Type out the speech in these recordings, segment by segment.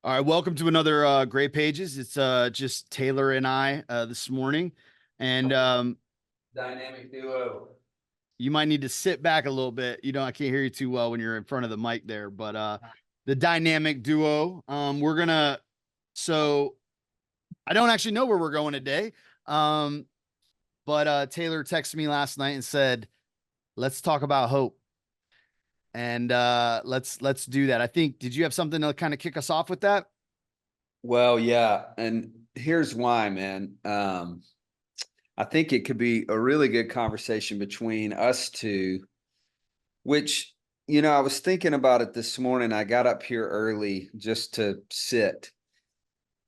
All right, welcome to another Gray Pages. It's just Taylor and I this morning, and Dynamic duo. you might need to sit back a little bit. I can't hear you too well when you're in front of the mic there, but the dynamic duo. We're gonna. So I don't actually know where we're going today, but Taylor texted me last night and said, "Let's talk about hope." And let's do that. I think. Did you have something to kind of kick us off with that? Well, yeah, and here's why, man. I think it could be a really good conversation between us two, which, I was thinking about it this morning. I got up here early just to sit,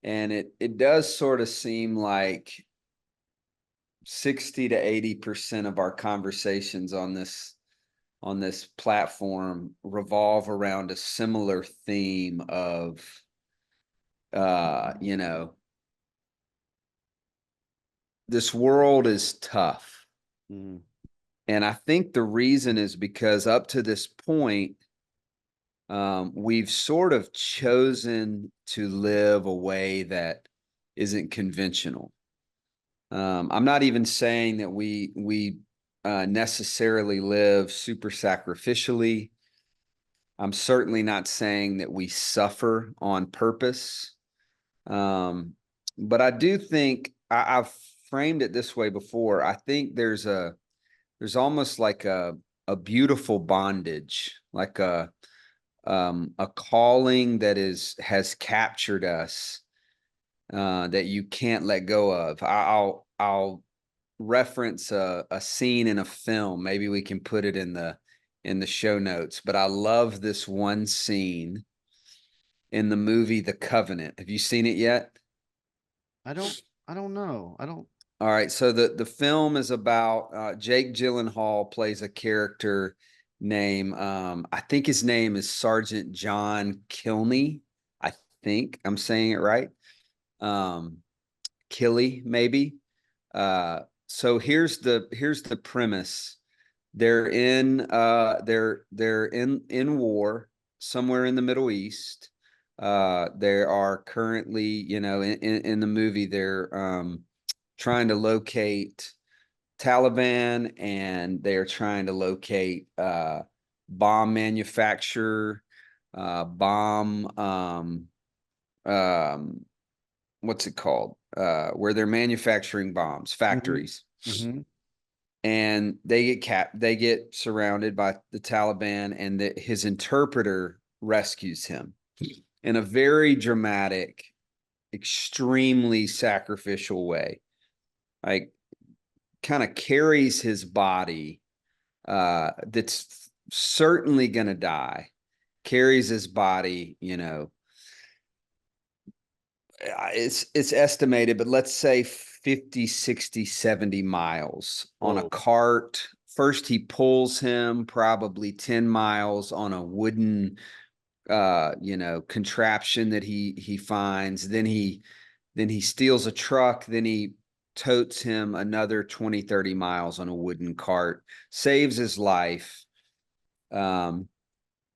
and it does sort of seem like 60 to 80% of our conversations on this platform revolve around a similar theme of you know this world is tough. Mm. And I think the reason is because up to this point, we've sort of chosen to live a way that isn't conventional. I'm not even saying that we necessarily live super sacrificially. I'm certainly not saying that we suffer on purpose. But I do think I've framed it this way before. I think there's almost like a beautiful bondage, like a calling that has captured us, that you can't let go of. I'll reference a scene in a film. Maybe we can put it in the show notes, but I love this one scene in the movie The Covenant. Have you seen it yet? I don't. I don't know. I don't. All right, so the film is about Jake Gyllenhaal plays a character named I think his name is Sergeant John Kilney. I think I'm saying it right. Um, Killy maybe. So here's the premise. They're in war somewhere in the Middle East. They are currently, in the movie, they're trying to locate Taliban, and they're trying to locate bomb manufacturer, bomb um what's it called? Where they're manufacturing bombs, Mhm. factories. Mhm. And they get surrounded by the Taliban, and his interpreter rescues him in a very dramatic, extremely sacrificial way. Like, kind of carries his body, that's certainly going to die, carries his body, it's estimated, but let's say 50, 60, 70 miles on a Whoa. cart. First, he pulls him probably 10 miles on a wooden, contraption that he finds. Then he steals a truck. Then he totes him another 20, 30 miles on a wooden cart, saves his life. Um,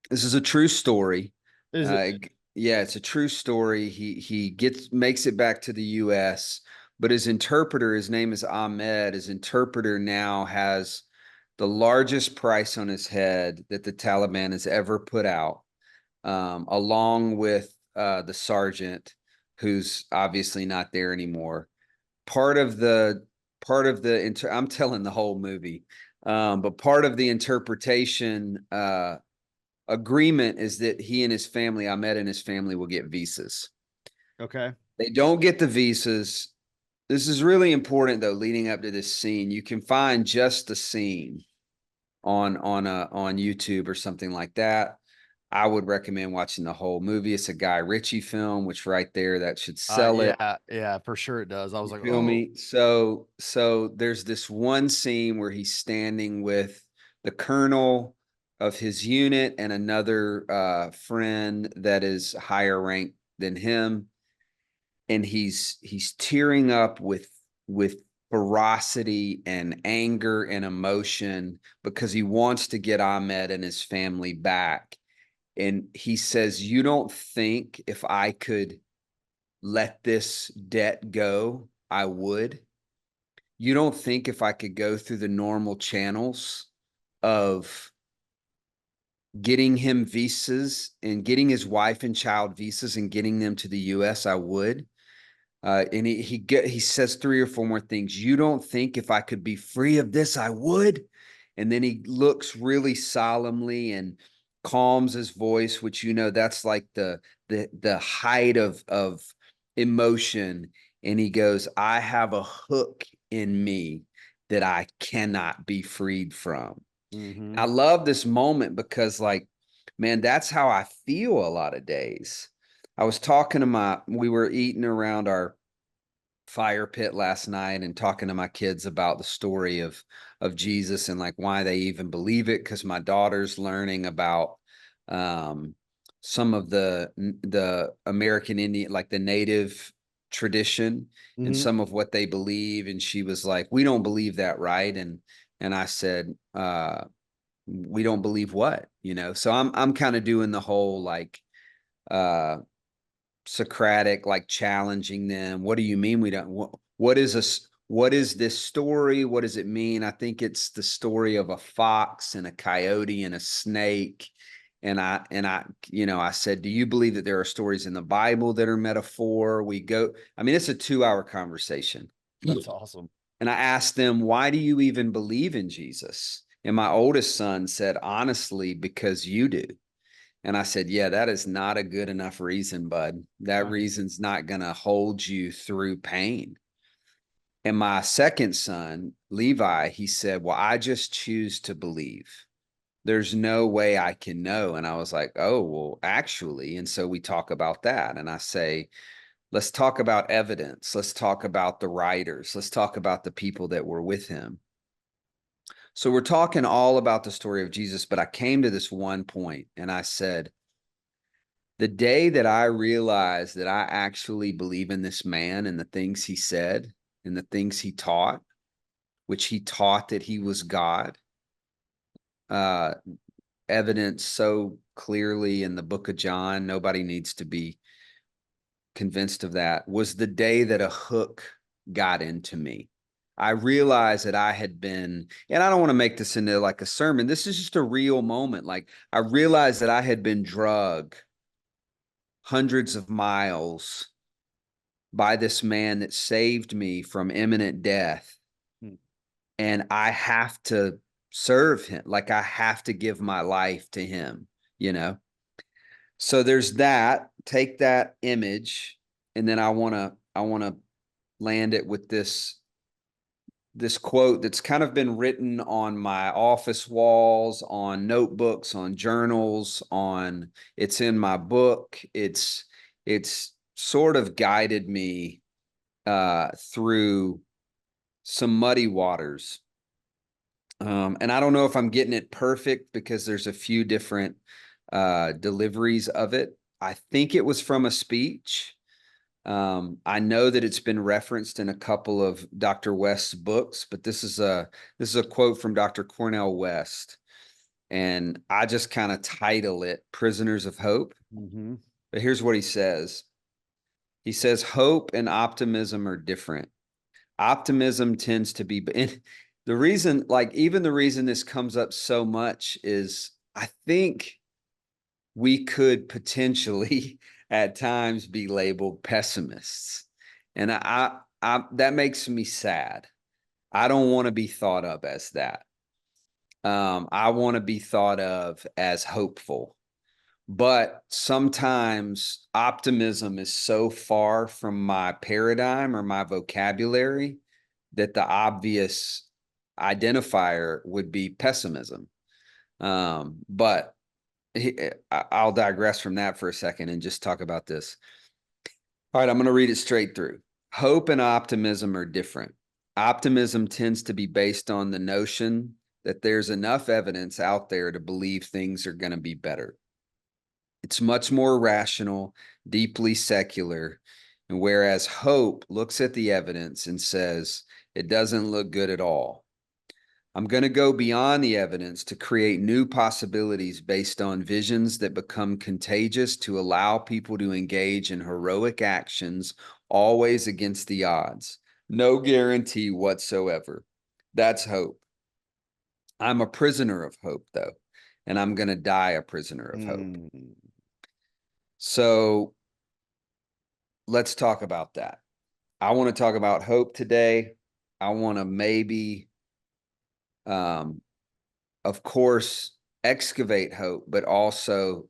this is a true story. Is it? Uh, yeah, it's a true story. He makes it back to the U.S., but his interpreter, his name is Ahmed. His interpreter now has the largest price on his head that the Taliban has ever put out, along with the sergeant, who's obviously not there anymore. Part of the I'm telling the whole movie, but part of the interpretation agreement is that he and his family, Ahmed and his family, will get visas. Okay. They don't get the visas. This is really important, though. Leading up to this scene, you can find just the scene on YouTube or something like that. I would recommend watching the whole movie. It's a Guy Ritchie film, which right there, that should sell it. Yeah, yeah, for sure it does. I was You like, feel oh, me? So there's this one scene where he's standing with the colonel of his unit and another friend that is higher ranked than him, and he's tearing up with ferocity and anger and emotion because he wants to get Ahmed and his family back. And he says, you don't think if I could let this debt go, I would? You don't think if I could go through the normal channels of getting him visas and getting his wife and child visas and getting them to the US, I would? And he says 3 or 4 more things. You don't think if I could be free of this, I would? And then he looks really solemnly and calms his voice, which, you know, that's like the height of emotion. And he goes, I have a hook in me that I cannot be freed from. I love this moment because, like, man, that's how I feel a lot of days. I was talking to we were eating around our fire pit last night and talking to my kids about the story of Jesus and like why they even believe it. Cause my daughter's learning about some of the American Indian, like the native tradition and some of what they believe. And she was like, we don't believe that, right? And I said, we don't believe what, you know? So I'm kind of doing the whole like Socratic, like challenging them. What do you mean we don't? What is this story? What does it mean? I think it's the story of a fox and a coyote and a snake. And I, you know, I said, do you believe that there are stories in the Bible that are metaphor? I mean, it's a 2-hour conversation. That's awesome. And I asked them, why do you even believe in Jesus? And my oldest son said, honestly, because you do. And I said, yeah, that is not a good enough reason, bud. That reason's not going to hold you through pain. And my second son, Levi, he said, well, I just choose to believe. There's no way I can know. And I was like, oh, well, actually. And so we talk about that. And I say, let's talk about evidence. Let's talk about the writers. Let's talk about the people that were with him. So we're talking all about the story of Jesus, but I came to this one point and I said, the day that I realized that I actually believe in this man and the things he said and the things he taught, which he taught that he was God, evidence so clearly in the book of John, nobody needs to be convinced of that, was the day that a hook got into me. I realized that I had been, and I don't want to make this into like a sermon. This is just a real moment. Like I realized that I had been drugged hundreds of miles by this man that saved me from imminent death. And I have to serve him. Like I have to give my life to him, you know? So there's that. Take that image. And then I want to land it with this quote that's kind of been written on my office walls, on notebooks, on journals, it's in my book. It's sort of guided me through some muddy waters. And I don't know if I'm getting it perfect because there's a few different deliveries of it. I think it was from a speech. I know that it's been referenced in a couple of Dr. West's books, but this is a quote from Dr. Cornel West. And I just kind of title it Prisoners of Hope. But here's what he says. He says, hope and optimism are different. Optimism tends to be, the reason, like even the reason this comes up so much is I think we could potentially at times be labeled pessimists. And I that makes me sad. I don't want to be thought of as that. I want to be thought of as hopeful. But sometimes optimism is so far from my paradigm or my vocabulary that the obvious identifier would be pessimism. But I'll digress from that for a second and just talk about this. All right, I'm going to read it straight through. Hope and optimism are different. Optimism tends to be based on the notion that there's enough evidence out there to believe things are going to be better. It's much more rational, deeply secular, and whereas hope looks at the evidence and says, it doesn't look good at all. I'm going to go beyond the evidence to create new possibilities based on visions that become contagious to allow people to engage in heroic actions, always against the odds. No guarantee whatsoever. That's hope. I'm a prisoner of hope, though, and I'm going to die a prisoner of hope. So let's talk about that. I want to talk about hope today. I want to maybe, of course, excavate hope, but also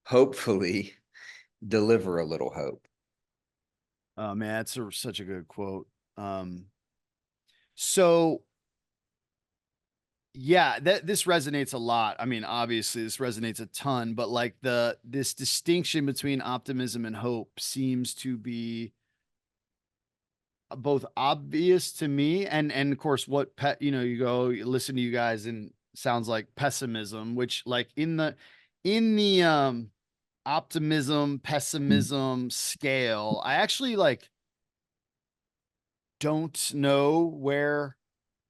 hopefully deliver a little hope. Oh man, that's such a good quote. So yeah, this resonates a lot. I mean, obviously this resonates a ton, but like this distinction between optimism and hope seems to be both obvious to me and of course what you go you listen to you guys and sounds like pessimism, which like in the optimism pessimism scale, I actually like don't know where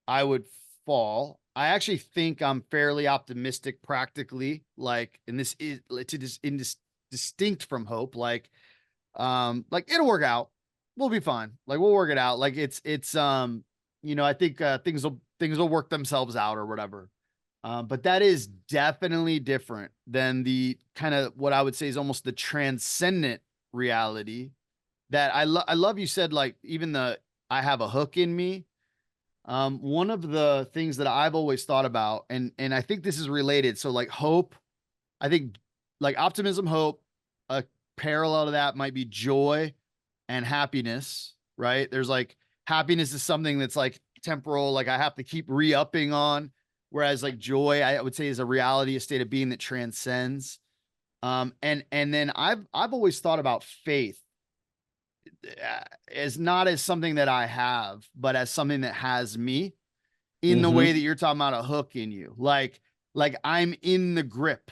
I would fall. I actually think I'm fairly optimistic practically, like, and this is to distinct from hope, like it'll work out. We'll be fine. Like we'll work it out. Like it's I think things will work themselves out or whatever. But that is definitely different than the kind of what I would say is almost the transcendent reality that I love you said like even the I have a hook in me. One of the things that I've always thought about, and I think this is related. So like hope, I think like optimism, hope, a parallel to that might be joy and happiness, right? There's like happiness is something that's like temporal, like I have to keep re-upping on. Whereas like joy, I would say is a reality, a state of being that transcends. And then I've always thought about faith as not as something that I have, but as something that has me in the way that you're talking about a hook in you. Like I'm in the grip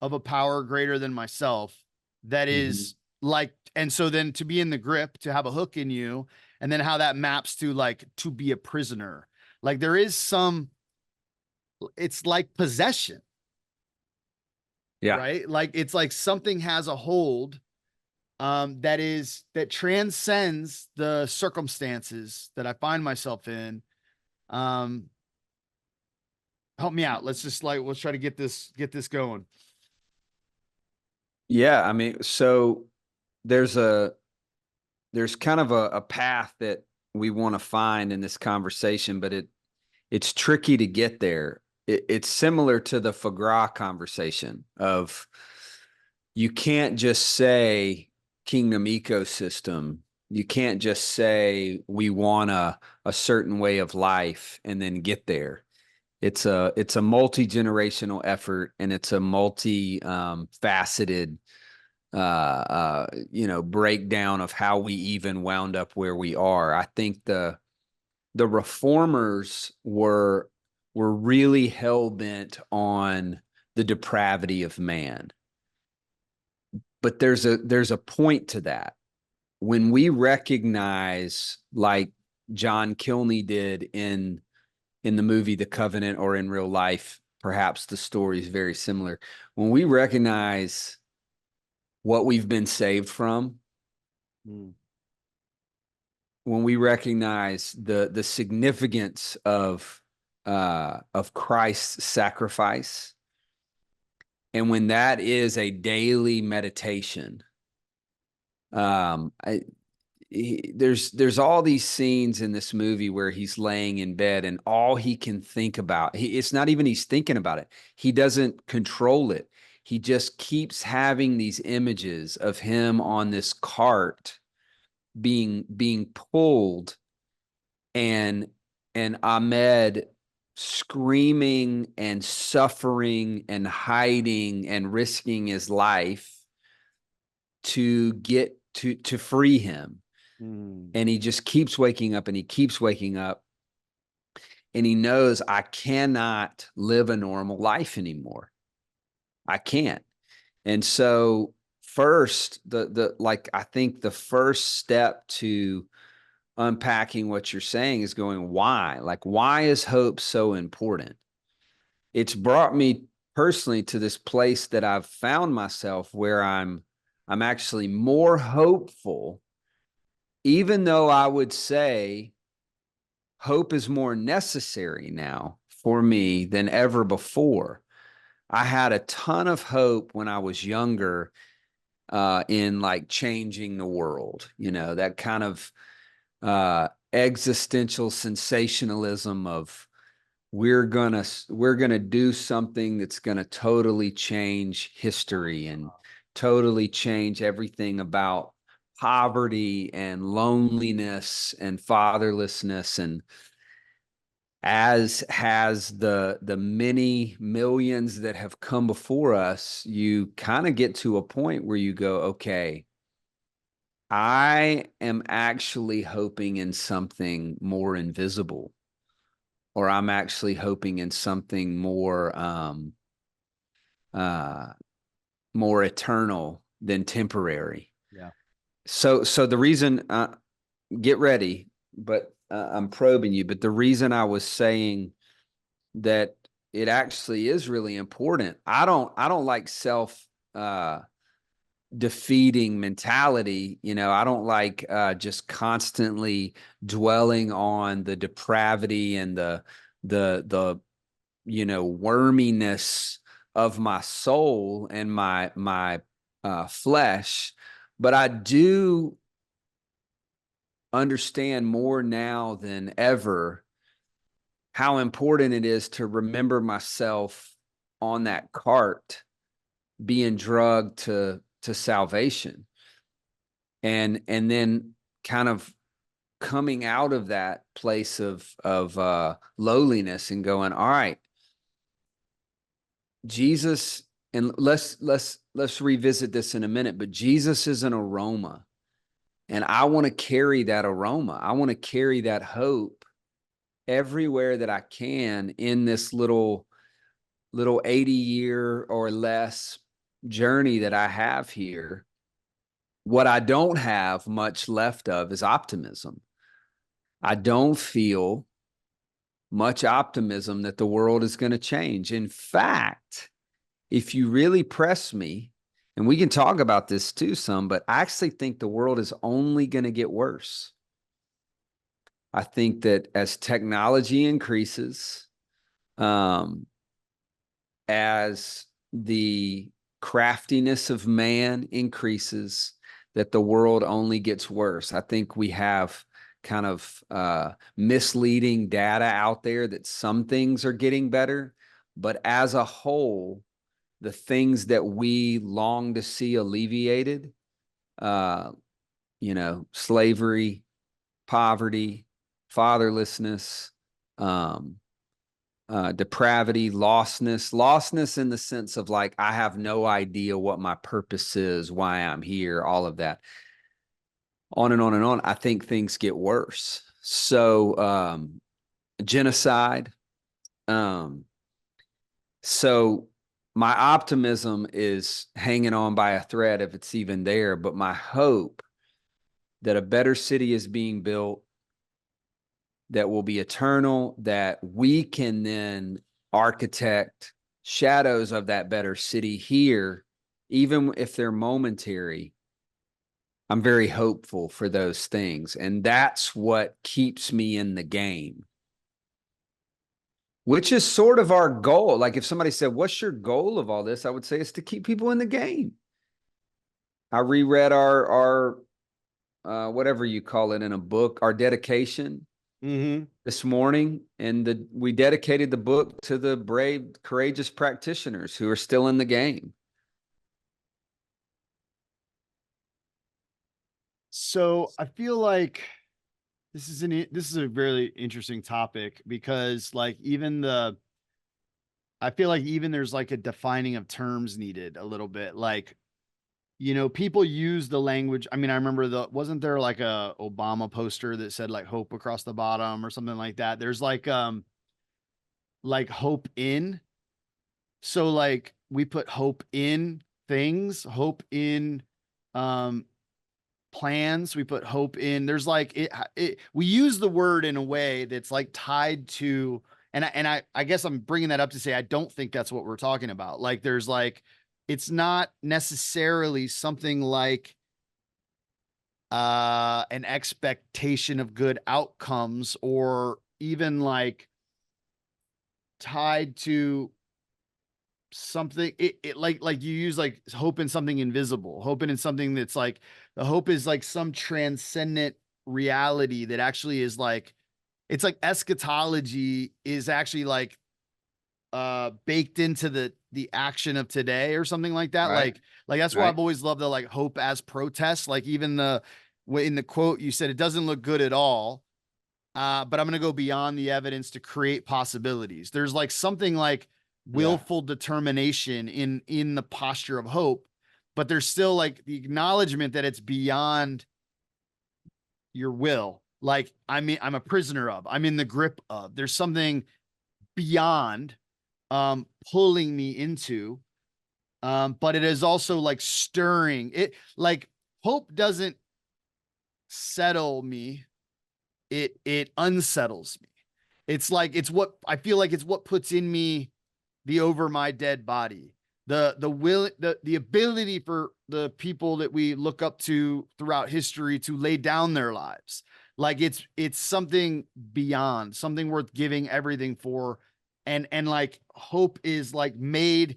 of a power greater than myself that is like, and so then to be in the grip, to have a hook in you, and then how that maps to like to be a prisoner. Like there is some, it's like possession, Yeah. right? Like it's like something has a hold that transcends the circumstances that I find myself in. Um Help me out. Let's try to get this going. Yeah. I mean, so there's kind of a path that we want to find in this conversation, but it's tricky to get there. It's similar to the foie gras conversation of you can't just say kingdom ecosystem. You can't just say we want a certain way of life and then get there. It's a multi-generational effort, and it's a multi faceted breakdown of how we even wound up where we are. I think the reformers were really hell-bent on the depravity of man. But there's a point to that. When we recognize, like John Kilney did in the movie The Covenant, or in real life, perhaps the story is very similar. When we recognize what we've been saved from, when we recognize the significance of Christ's sacrifice, and when that is a daily meditation, there's all these scenes in this movie where he's laying in bed and all he can think about, it's not even he's thinking about it. He doesn't control it. He just keeps having these images of him on this cart being pulled, and Ahmed screaming and suffering and hiding and risking his life to get to free him. And he just keeps waking up, and he keeps waking up, and he knows, I cannot live a normal life anymore. I can't. And so first, I think the first step to unpacking what you're saying is going, why? Like, why is hope so important? It's brought me personally to this place that I've found myself where I'm actually more hopeful, even though I would say hope is more necessary now for me than ever before. I had a ton of hope when I was younger, in like changing the world, that kind of existential sensationalism of we're gonna do something that's gonna totally change history and totally change everything about poverty and loneliness and fatherlessness. And as has the many millions that have come before us, you kind of get to a point where you go, okay, I am actually hoping in something more invisible, or I'm actually hoping in something uh, more eternal than temporary. Yeah. So the reason, get ready, but I'm probing you. But the reason I was saying that it actually is really important. I don't like self defeating mentality. I don't like just constantly dwelling on the depravity and the worminess of my soul and my flesh. But I do understand more now than ever how important it is to remember myself on that cart being drugged to salvation, and then kind of coming out of that place of lowliness and going, all right, Jesus, and let's revisit this in a minute, but Jesus is an aroma, and I want to carry that aroma. I want to carry that hope everywhere that I can in this little 80-year or less journey that I have here. What I don't have much left of is optimism. I don't feel much optimism that the world is going to change. In fact, if you really press me, and we can talk about this too some, but I actually think the world is only going to get worse. I think that as technology increases, as the craftiness of man increases, that the world only gets worse. I think we have kind of misleading data out there that some things are getting better, but as a whole, the things that we long to see alleviated, uh, slavery, poverty, fatherlessness, depravity, lostness in the sense of like, I have no idea what my purpose is, why I'm here, all of that, on and on and on. I think things get worse. So, genocide. So my optimism is hanging on by a thread if it's even there, but my hope that a better city is being built that will be eternal, that we can then architect shadows of that better city here, even if they're momentary. I'm very hopeful for those things. And that's what keeps me in the game, which is sort of our goal. Like if somebody said, what's your goal of all this? I would say it's to keep people in the game. I reread our whatever you call it in a book, our dedication this morning, and we dedicated the book to the brave, courageous practitioners who are still in the game. So I feel like this is a really interesting topic because like I feel like even there's like a defining of terms needed a little bit. Like, people use the language. I mean, I remember wasn't there like a Obama poster that said like hope across the bottom or something like that? There's like hope in. So like we put hope in things, hope in um plans. We put hope in. There's like we use the word in a way that's like tied to, and I guess I'm bringing that up to say I don't think that's what we're talking about. Like there's like it's not necessarily something like an expectation of good outcomes or even like tied to something it like you use like hope in something invisible, hoping in something that's like the hope is like some transcendent reality that actually is like it's like eschatology is actually like baked into the action of today or something like that. Right. Like that's why Right. I've always loved the like hope as protest. Like even in the quote you said it doesn't look good at all. But I'm going to go beyond the evidence to create possibilities. There's like something like Yeah. willful determination in the posture of hope, but there's still like the acknowledgement that it's beyond your will. Like I'm a prisoner of, I'm in the grip of. There's something beyond pulling me into. But it is also like stirring it. Like hope doesn't settle me, it unsettles me. It's like it's what I feel like it's what puts in me the over my dead body. The will the ability for the people that we look up to throughout history to lay down their lives. Like it's something beyond, something worth giving everything for. And like hope is like makes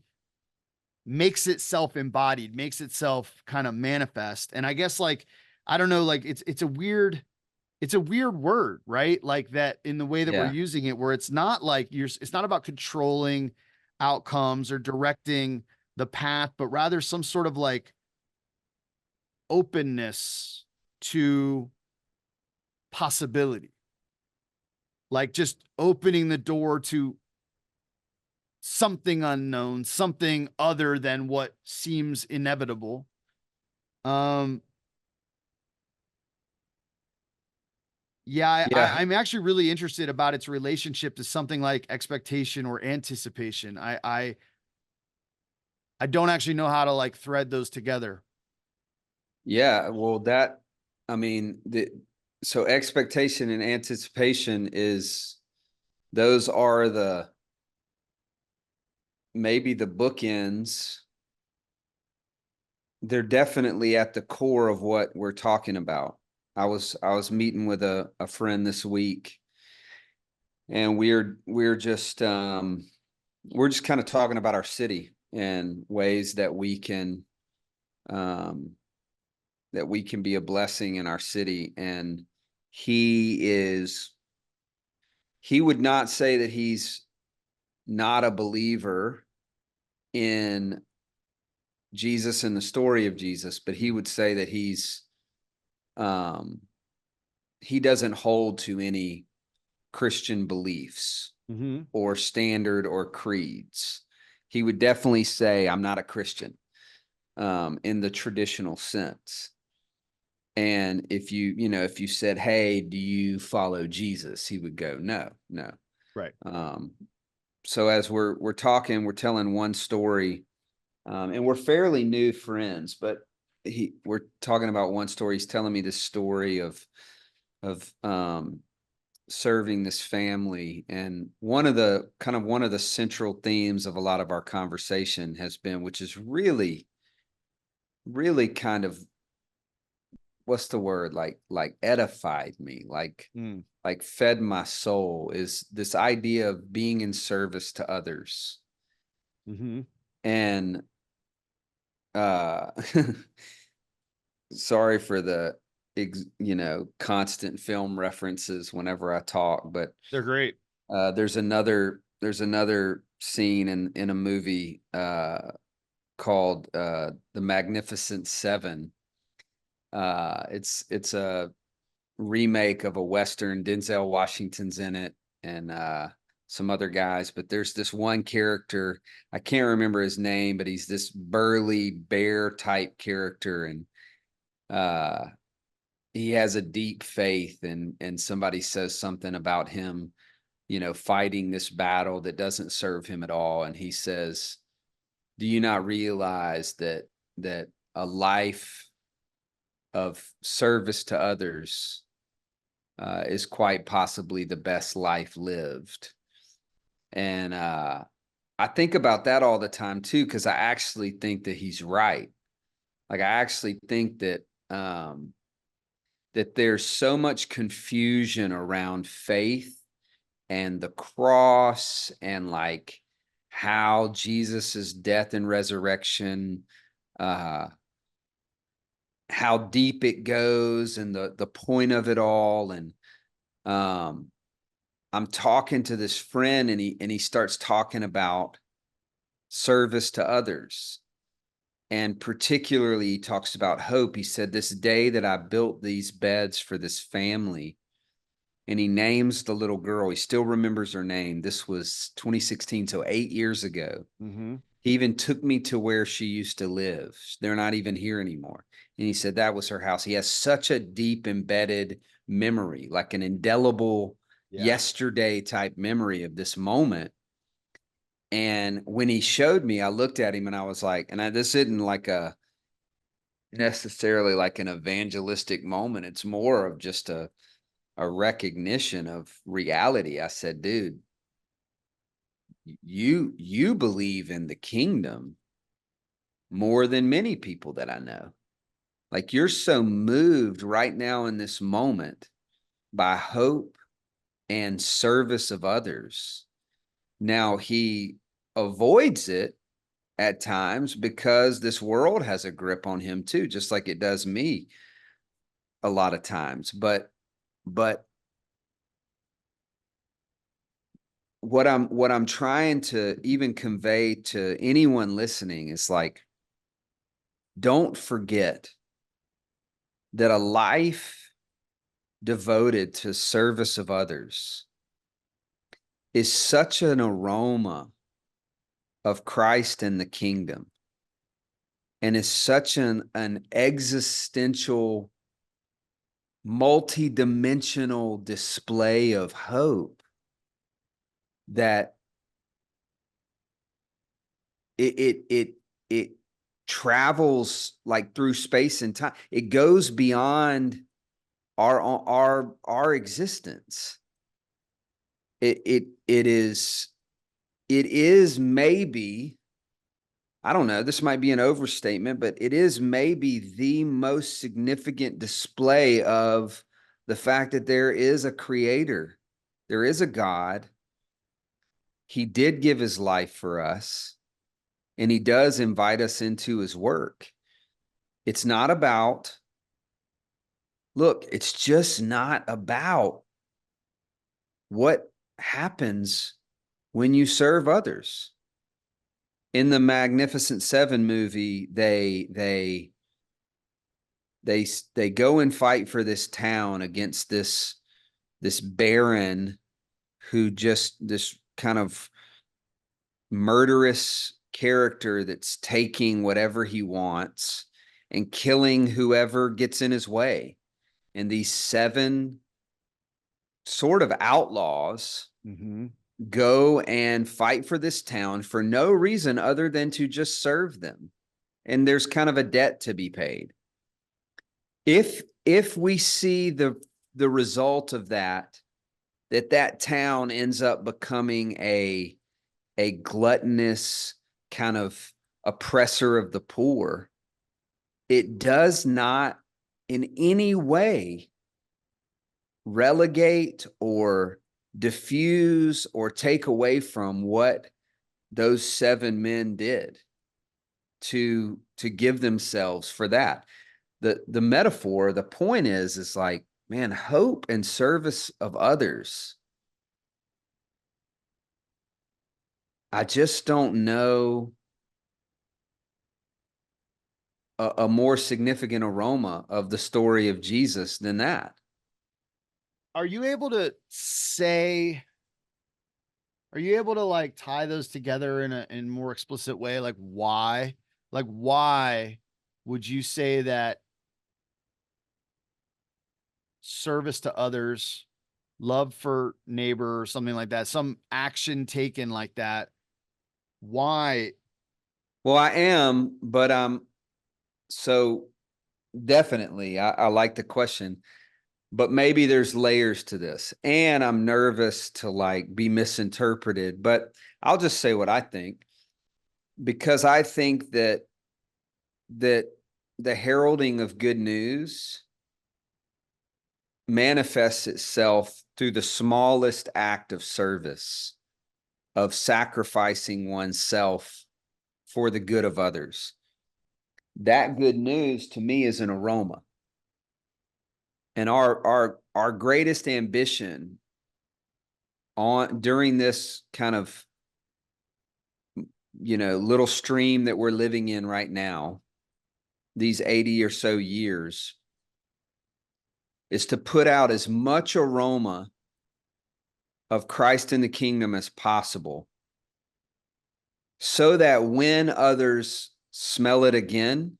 itself embodied, makes itself kind of manifest. And I guess like I don't know, like it's a weird word, right? Like that in the way that we're Yeah. using it, where it's not like it's not about controlling outcomes or directing the path, but rather some sort of like openness to possibility, like just opening the door to something unknown, something other than what seems inevitable. Um, Yeah, Yeah. I'm actually really interested about its relationship to something like expectation or anticipation. I don't actually know how to like thread those together. Yeah. Well, I mean, so expectation and anticipation those are maybe the bookends. They're definitely at the core of what we're talking about. I was meeting with a friend this week, and we're just kind of talking about our city and ways um that we can be a blessing in our city. And he is he would not say that he's not a believer in Jesus and the story of Jesus, but he would say that um he doesn't hold to any Christian beliefs Mm-hmm. or standard or creeds. He would definitely say, I'm not a Christian, in the traditional sense. And if you said, hey, do you follow Jesus? He would go, no, no. Right. Um, so as we're talking, we're telling one story, and we're fairly new friends, but we're talking about one story. He's telling me this story of serving this family. And one of the central themes of a lot of our conversation has been, which is really, really kind of, what's the word, like edified me, Mm. like fed my soul, is this idea of being in service to others. Mm-hmm. And uh sorry for the constant film references whenever I talk, but They're great. there's another scene in a movie called The Magnificent Seven. It's a remake of a Western. Denzel Washington's in it, and some other guys, but there's this one character, I can't remember his name, but he's this burly bear type character, and uh he has a deep faith, and somebody says something about him, fighting this battle that doesn't serve him at all. And he says, do you not realize that a life of service to others is quite possibly the best life lived. And I think about that all the time too, because I actually think that he's right. Like, I actually think that that there's so much confusion around faith and the cross, and like how Jesus's death and resurrection, uh, how deep it goes, and the point of it all. And I'm talking to this friend, and he starts talking about service to others. And particularly, he talks about hope. He said, this day that I built these beds for this family, and he names the little girl. He still remembers her name. This was 2016, so 8 years ago. Mm-hmm. He even took me to where she used to live. They're not even here anymore. And he said that was her house. He has such a deep embedded memory, like an indelible yesterday type memory of this moment. And when he showed me, I looked at him and I was like, and this isn't like a necessarily like an evangelistic moment. It's more of just a recognition of reality. I said, dude, you believe in the kingdom more than many people that I know. Like, you're so moved right now in this moment by hope and service of others. Now, he avoids it at times because this world has a grip on him too, just like it does me a lot of times. But what I'm trying to even convey to anyone listening is like, don't forget that a life devoted to service of others is such an aroma of Christ and the kingdom, and is such an existential, multi-dimensional display of hope that it travels like through space and time. It goes beyond our existence. It is maybe, I don't know, this might be an overstatement, but it is maybe the most significant display of the fact that there is a creator, there is a God. He did give his life for us, and he does invite us into his work. It's not about, look, it's just not about what happens when you serve others. In the Magnificent Seven movie, they go and fight for this town against this baron who just, this kind of murderous character that's taking whatever he wants and killing whoever gets in his way. And these seven sort of outlaws go and fight for this town for no reason other than to just serve them. And there's kind of a debt to be paid. If we see the result of that town ends up becoming a gluttonous kind of oppressor of the poor, it does not in any way relegate or diffuse or take away from what those seven men did to give themselves for that. The metaphor, the point is like, man, hope and service of others. I just don't know a more significant aroma of the story of Jesus than that. Are you able to say, are you able to like tie those together in a more explicit way? Like why would you say that service to others, love for neighbor or something like that, some action taken like that? Why? Well, I am, but so definitely. I like the question, but maybe there's layers to this, and I'm nervous to like be misinterpreted, but I'll just say what I think, because I think that the heralding of good news manifests itself through the smallest act of service, of sacrificing oneself for the good of others. That good news to me is an aroma. And our greatest ambition on during this kind of little stream that we're living in right now, these 80 or so years, is to put out as much aroma of Christ in the kingdom as possible, so that when others smell it again,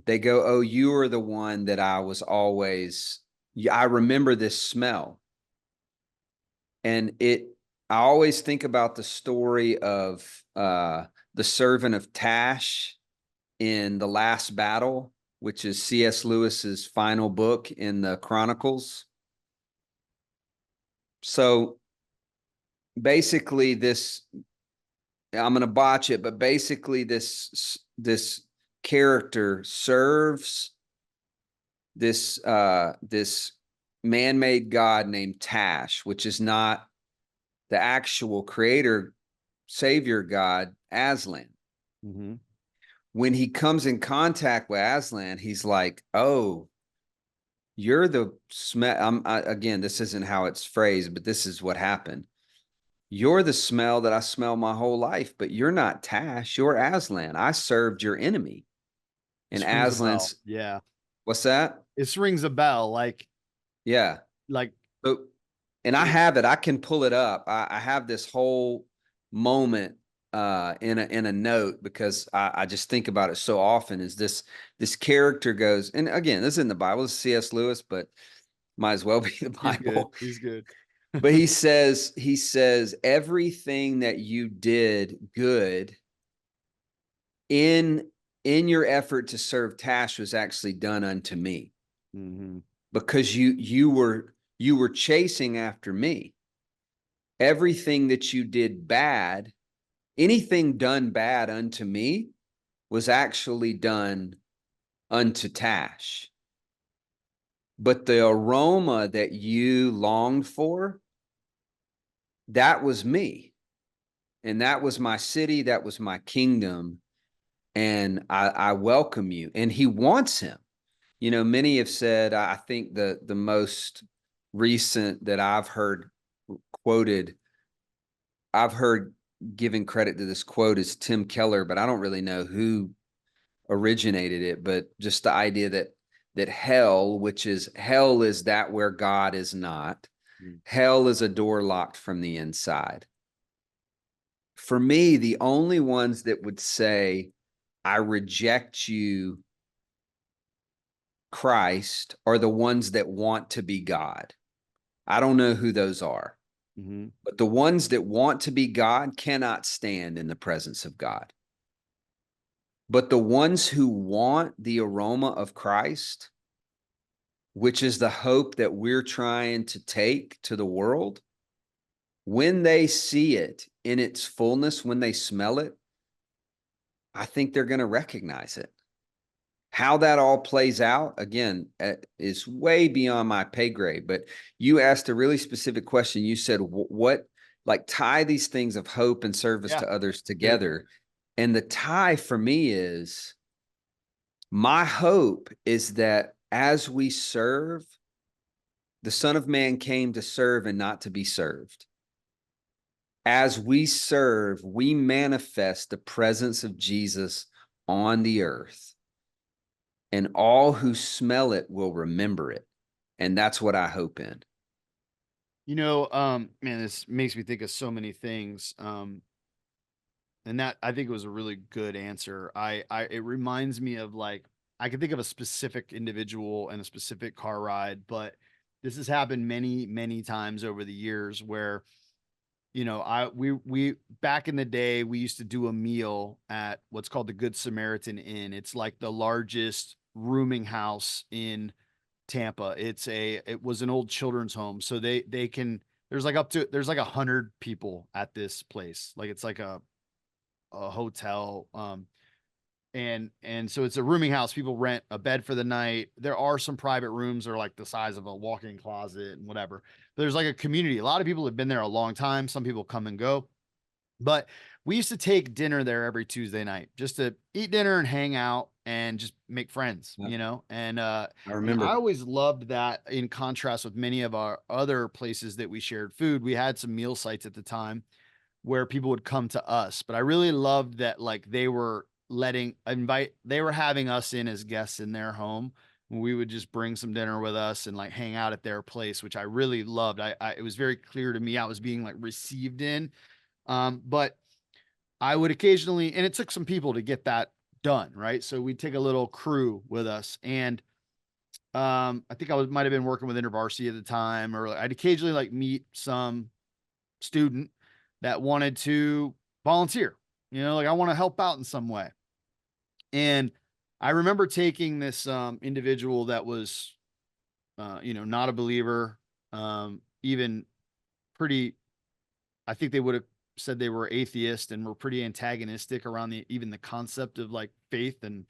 they go, oh, you are the one that I was always, I remember this smell. And I always think about the story of the servant of Tash in The Last Battle, which is C.S. Lewis's final book in the Chronicles. So basically I'm going to botch it, but basically this character serves this man-made god named Tash, which is not the actual creator savior god Aslan. Mm-hmm. When he comes in contact with Aslan, he's like, oh, you're the smell. Again, this isn't how it's phrased, but this is what happened. You're the smell that I smell my whole life, but you're not Tash, you're Aslan. I served your enemy. And This rings a bell. Aslan's, Yeah. what's that? This rings a bell. Yeah. Like, So, and I have it. I can pull it up. I have this whole moment in a note, because I just think about it so often. Is this character goes, and again, this is in the Bible. This is C.S. Lewis, but might as well be the he's good. Bible. He's good. But he says everything that you did good in your effort to serve Tash was actually done unto me, because you were chasing after me. Everything that you did bad, anything done bad unto me, was actually done unto Tash. But the aroma that you longed for, that was me. And that was my city, that was my kingdom. And I welcome you. And he wants him. Many have said, I think the most recent that I've heard quoted, I've heard giving credit to this quote, is Tim Keller, but I don't really know who originated it. But just the idea that hell is that where God is not. Hell is a door locked from the inside. For me, the only ones that would say, I reject you, Christ, are the ones that want to be God. I don't know who those are. But the ones that want to be God cannot stand in the presence of God. But the ones who want the aroma of Christ, which is the hope that we're trying to take to the world, when they see it in its fullness, when they smell it, I think they're going to recognize it. How that all plays out, again, is way beyond my pay grade. But you asked a really specific question. You said, what, like, tie these things of hope and service to others together. And the tie for me is, my hope is that as we serve, the Son of Man came to serve and not to be served. As we serve, we manifest the presence of Jesus on the earth. And all who smell it will remember it. And that's what I hope in. Man, this makes me think of so many things. And that, I think, it was a really good answer. It reminds me of, like, I can think of a specific individual and a specific car ride, but this has happened many, many times over the years where, we back in the day, we used to do a meal at what's called the Good Samaritan Inn. It's like the largest rooming house in Tampa. It was an old children's home. So they can, there's like there's like 100 people at this place. Like it's like a hotel. And so it's a rooming house. People rent a bed for the night. There are some private rooms that are like the size of a walk-in closet and whatever. There's like a community. A lot of people have been there a long time. Some people come and go. But we used to take dinner there every Tuesday night just to eat dinner and hang out and just make friends, Yeah. you know? And I I remember. always loved that in contrast with many of our other places that we shared food. We had some meal sites at the time where people would come to us, but I really loved that like they were having us in as guests in their home. We would just bring some dinner with us and like hang out at their place, which I really loved. It was very clear to me I was being like received in. But I would occasionally, and it took some people to get that done, right? So we'd take a little crew with us, and I think might have been working with InterVarsity at the time, or I'd occasionally like meet some student that wanted to volunteer, you know, like I want to help out in some way. And I remember taking this individual that was, not a believer, even pretty. I think they would have said they were atheist and were pretty antagonistic around even the concept of like faith and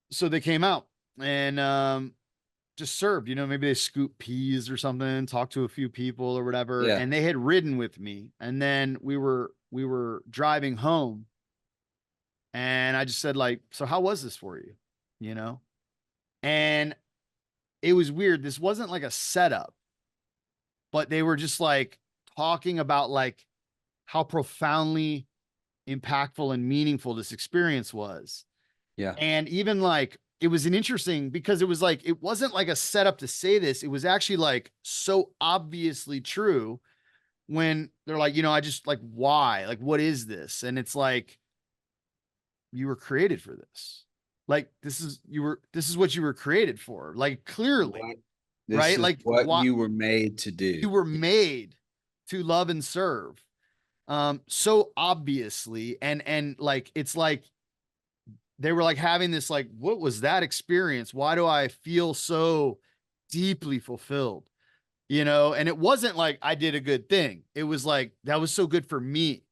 so they came out and just served, maybe they scooped peas or something, talked to a few people or whatever, Yeah. and they had ridden with me, and then we were driving home, and I just said like, so how was this for you, you know? And it was weird. This wasn't like a setup, but they were just like talking about like how profoundly impactful and meaningful this experience was. Yeah. And even like it was an interesting because it was like it wasn't like a setup to say this. It was actually like so obviously true when they're like, I just like why? Like what is this? And it's like you were created for this. Like this is what you were created for. Like clearly, What- This right? is Like what what you were made to you do. were made to love and serve. So obviously, and like it's like they were like having this like, what was that experience? Why do I feel so deeply fulfilled? And it wasn't like I did a good thing. It was like that was so good for me.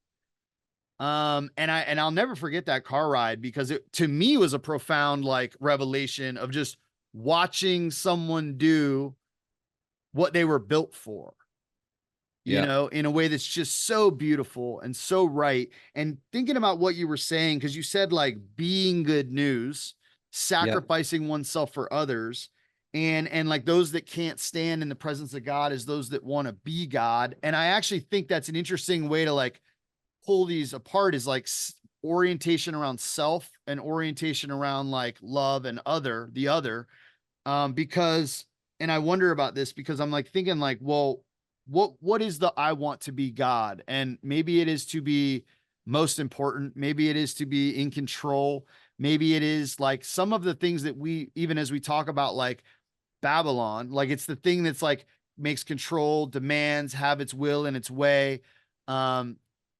And I'll never forget that car ride because it to me was a profound like revelation of just watching someone do what they were built for, Yeah. in a way that's just so beautiful and so right. And thinking about what you were saying, because you said like being good news, Yeah. sacrificing oneself for others, and like those that can't stand in the presence of God is those that want to be God. And I actually think that's an interesting way to like pull these apart is like orientation around self and orientation around like love and the other. Because, and I wonder about this because I'm like thinking like, well, what is the I want to be God? And maybe it is to be most important. Maybe it is to be in control. Maybe it is like some of the things that we, even as we talk about like Babylon, like it's the thing that's like makes control, demands, have its will and its way, um,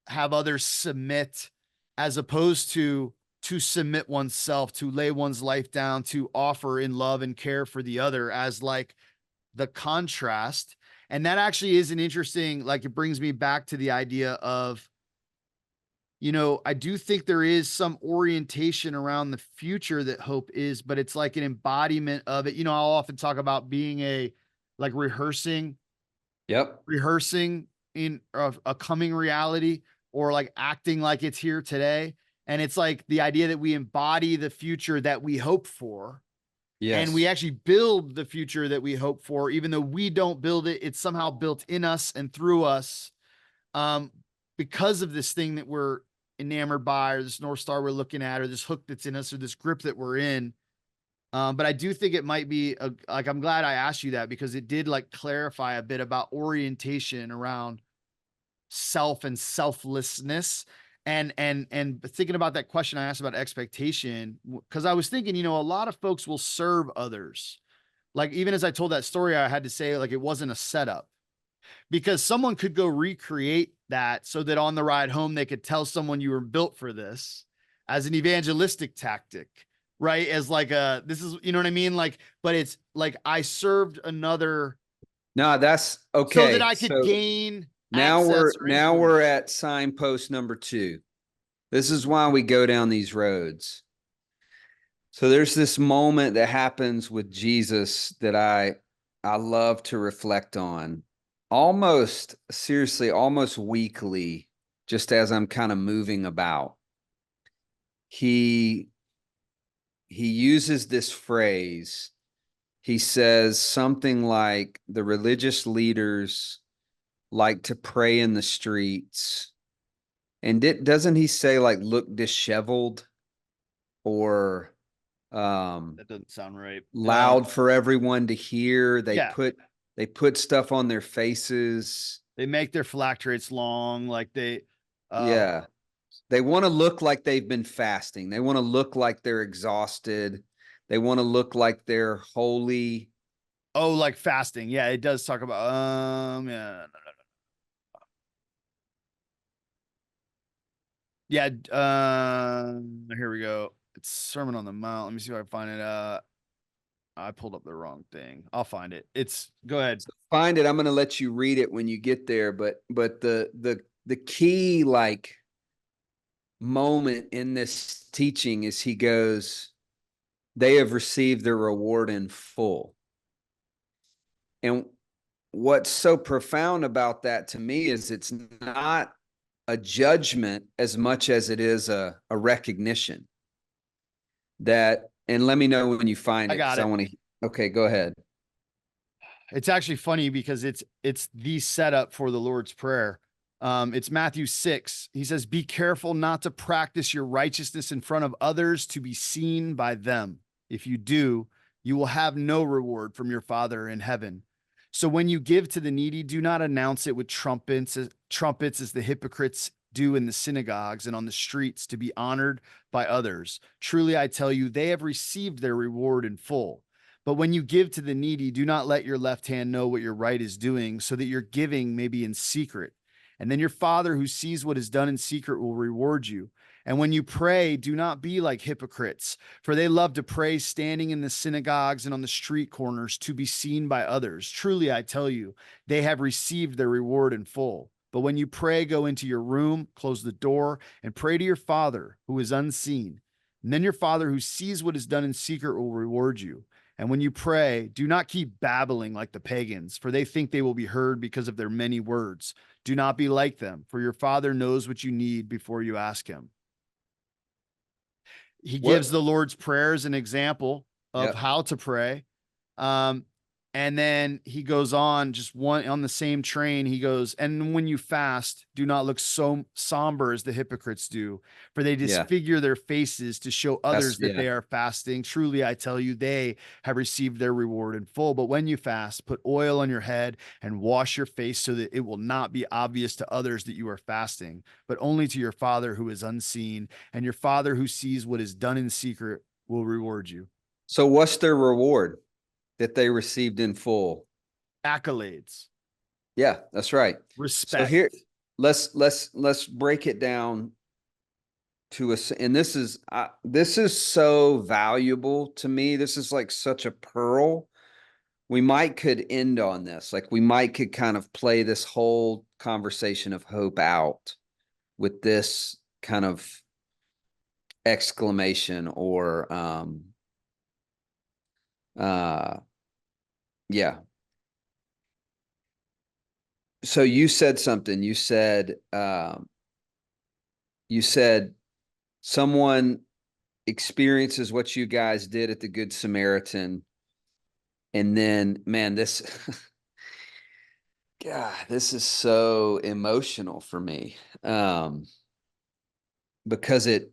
have others submit, as opposed to submit oneself, to lay one's life down, to offer in love and care for the other as like the contrast. And that actually is an interesting, like it brings me back to the idea of, I do think there is some orientation around the future that hope is, but it's like an embodiment of it. I'll often talk about being like Yep. rehearsing in a coming reality or like acting like it's here today. And it's like the idea that we embody the future that we hope for. And we Yes. actually build the future that we hope for, even though we don't build it, it's somehow built in us and through us. Um, because of this thing that we're enamored by, or this North Star we're looking at, or this hook that's in us, or this grip that we're in. But I do think it might be like, I'm glad I asked you that because it did like clarify a bit about orientation around self and selflessness. And thinking about that question I asked about expectation, because I was thinking, a lot of folks will serve others. Like even as I told that story, I had to say like it wasn't a setup because someone could go recreate that so that on the ride home they could tell someone you were built for this. as an evangelistic tactic, right? As like this is, you know what I mean? Like, but it's like I served another No, that's so that okay. I could So gain now access or we're influence. at signpost number 2. This is why we go down these roads. So there's this moment that happens with Jesus that I love to reflect on, almost seriously, almost weekly, just as I'm kind of moving about. He uses this phrase. He says something like the religious leaders like to pray in the streets. And doesn't he say like look disheveled or That doesn't sound right. loud for everyone to hear? Yeah, They put stuff on their faces. they make their phylacteries long, like they, Yeah. They want to look like they've been fasting. They want to look like they're exhausted. They want to look like they're holy. oh, like fasting. Yeah, it does talk about, yeah, yeah. Here we go. It's Sermon on the Mount. Let me see if I can find it. I pulled up the wrong thing. I'll find it. It's go ahead. So find it. I'm going to let you read it when you get there, but the key like moment in this teaching is he goes, they have received their reward in full. And what's so profound about that to me is it's not a judgment as much as it is a recognition that, and let me know when you find I it got because I it. want to, okay, go ahead. It's actually funny because it's the setup for the Lord's Prayer. It's Matthew 6. He says, "Be careful not to practice your righteousness in front of others to be seen by them. If you do, you will have no reward from your Father in heaven. So when you give to the needy, do not announce it with trumpets as the hypocrites do in the synagogues and on the streets to be honored by others. Truly I tell you, they have received their reward in full. But when you give to the needy, do not let your left hand know what your right is doing, so that your giving may be in secret. And then your Father who sees what is done in secret will reward you. And when you pray, do not be like hypocrites, for they love to pray standing in the synagogues and on the street corners to be seen by others. Truly, I tell you, they have received their reward in full. But when you pray, go into your room, close the door, and pray to your Father who is unseen. And then your Father who sees what is done in secret will reward you. And when you pray, do not keep babbling like the pagans, for they think they will be heard because of their many words. Do not be like them, for your Father knows what you need before you ask him." He gives What? the Lord's Prayer as an example of Yep. how to pray. Um, and then he goes on, just one on the same train. He goes, "And when you fast, do not look so somber as the hypocrites do, for they Yeah. disfigure their faces to show others that Yeah. they are fasting. Truly, I tell you, they have received their reward in full. But when you fast, put oil on your head and wash your face so that it will not be obvious to others that you are fasting, but only to your Father who is unseen. And your Father who sees what is done in secret will reward you." So what's their reward that they received in full? Accolades, Yeah, that's right. So respect. here, let's break it down to us. And this is so valuable to me. This is like such a pearl. We might could end on this. Like we might could kind of play this whole conversation of hope out with this kind of exclamation or uh yeah. So you said something. You said someone experiences what you guys did at the Good Samaritan, and then man, this God, this is so emotional for me. Because it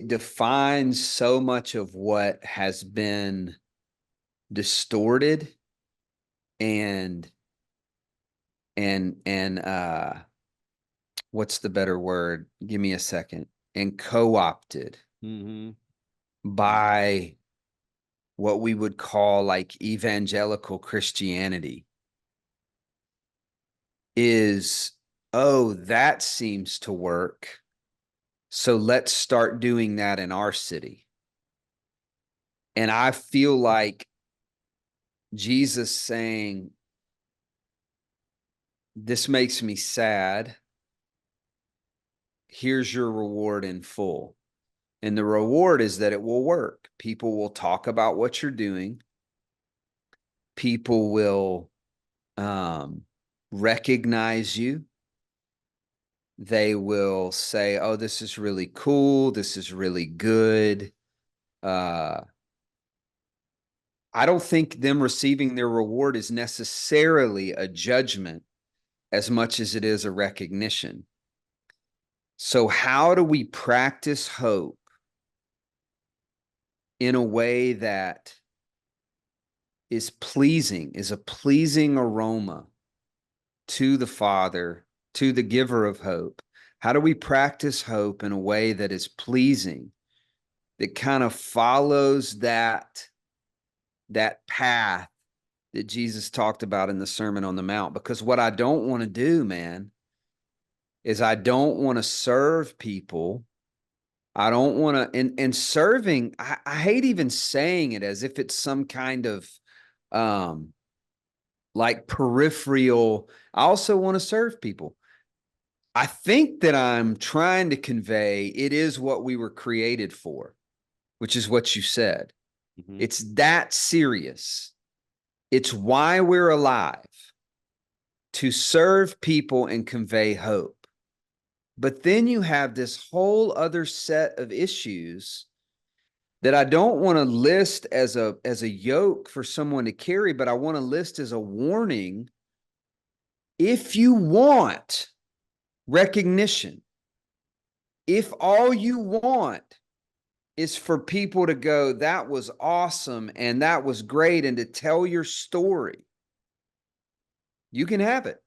defines so much of what has been distorted and and what's the better word? Give me a second. And co-opted Mm-hmm. by what we would call like evangelical Christianity is, oh, that seems to work. So let's start doing that in our city. And I feel like Jesus saying, this makes me sad. Here's your reward in full. And the reward is that it will work. People will talk about what you're doing. People will recognize you. They will say, oh, this is really cool. This is really good. I don't think them receiving their reward is necessarily a judgment as much as it is a recognition. So how do we practice hope in a way that is a pleasing aroma to the Father, to the giver of hope? How do we practice hope in a way that is pleasing, that kind of follows that path that Jesus talked about in the Sermon on the Mount? Because what I don't want to do, man, is I don't want to serve people. I don't want to, and serving, I hate even saying it as if it's some kind of like peripheral. I also want to serve people. I think that I'm trying to convey it is what we were created for, which is what you said. Mm-hmm. It's that serious. It's why we're alive, to serve people and convey hope. But then you have this whole other set of issues that I don't want to list as a yoke for someone to carry, but I want to list as a warning. If you want recognition, if all you want is for people to go, that was awesome and that was great, and to tell your story, you can have it.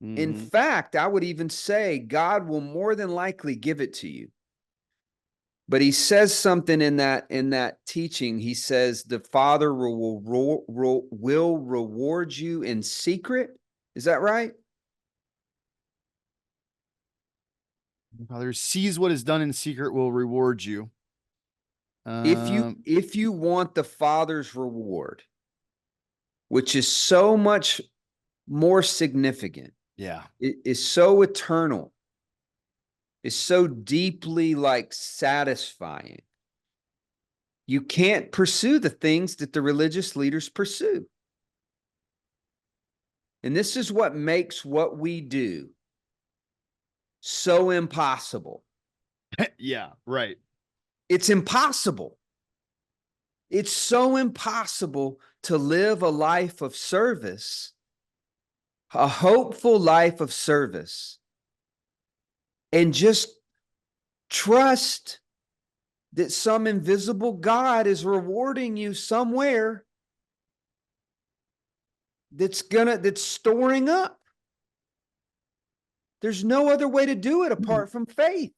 Mm-hmm. In fact, I would even say God will more than likely give it to you. But he says something in that teaching. He says the Father will reward you in secret. Is that right? The Father sees what is done in secret will reward you. If you want the Father's reward, which is so much more significant, yeah, it is so eternal, is so deeply like satisfying, you can't pursue the things that the religious leaders pursue. And this is what makes what we do so impossible. yeah, right. It's impossible. It's so impossible to live a life of service, a hopeful life of service, and just trust that some invisible God is rewarding you somewhere that's storing up. There's no other way to do it apart from faith.